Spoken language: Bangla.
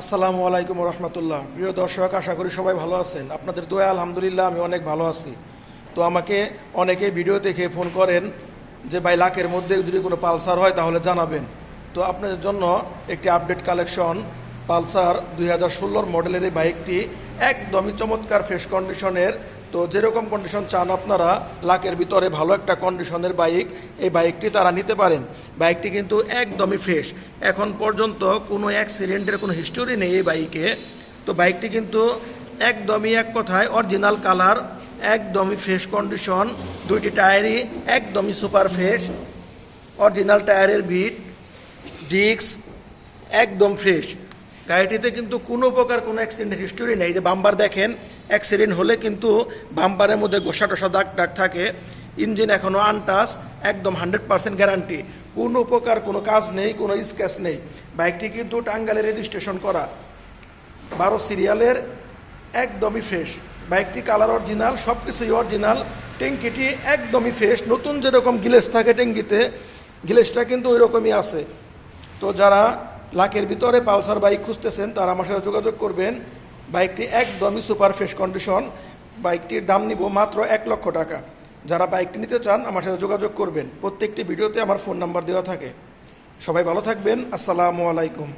আসসালামু আলাইকুম রহমতুল্লাহ। প্রিয় দর্শক, আশা করি সবাই ভালো আছেন। আপনাদের দোয়া আলহামদুলিল্লাহ আমি অনেক ভালো আছি। তো আমাকে অনেকে ভিডিও দেখে ফোন করেন যে ভাই লাখের মধ্যে যদি কোনো পালসার হয় তাহলে জানাবেন। তো আপনাদের জন্য একটি আপডেট কালেকশন পালসার 2016 মডেলের এই বাইকটি একদমই চমৎকার ফ্রেশ কন্ডিশনের। তো যেরকম কন্ডিশন চান আপনারা, লাখের ভিতরে ভালো একটা কন্ডিশনের বাইক, এই বাইকটি তারা নিতে পারেন। বাইকটি কিন্তু একদমই ফ্রেশ, এখন পর্যন্ত কোনো অ্যাক্সিডেন্টের কোনো হিস্টোরি নেই এই বাইকে। তো বাইকটি কিন্তু একদমই এক কথায় অরিজিনাল কালার, একদমই ফ্রেশ কন্ডিশন। দুইটি টায়ারই একদমই সুপার ফ্রেশ, অরিজিনাল টায়ারের বিট, ডিস্ক একদম ফ্রেশ। গাড়িটিতে কিন্তু কোনো প্রকার কোনো অ্যাক্সিডেন্টের হিস্টোরি নেই। যে বাম্পার দেখেন, অ্যাক্সিডেন্ট হলে কিন্তু বাম্পারের মধ্যে ঘষা টসা দাগ টাগ থাকে। ইঞ্জিন এখনও আনটাচ, একদম 100% গ্যারান্টি, কোনো প্রকার কোনো কাজ নেই, কোনো স্ক্র্যাচ নেই। বাইকটি কিন্তু টাঙ্গাইলে রেজিস্ট্রেশন করা, 12 সিরিয়ালের, একদমই ফ্রেশ। বাইকটি কালার অরিজিনাল, সব কিছুই অরিজিনাল। ট্যাঙ্কিটি একদমই ফ্রেশ, নতুন যেরকম গ্লেস থাকে ট্যাঙ্কিতে, গ্লেসটা কিন্তু ওই রকমই আছে। তো যারা লাখের ভিতরে পালসার বাইক খুঁজতেছেন তারা আমার সাথে যোগাযোগ করবেন। বাইকটি একদমই সুপার ফ্রেশ কন্ডিশন। বাইকটির দাম নিব মাত্র 1,00,000 টাকা। যারা বাইকটি নিতে চান আমার সাথে যোগাযোগ করবেন। প্রত্যেকটি ভিডিওতে আমার ফোন নাম্বার দেওয়া থাকে। সবাই ভালো থাকবেন। আসসালামু আলাইকুম।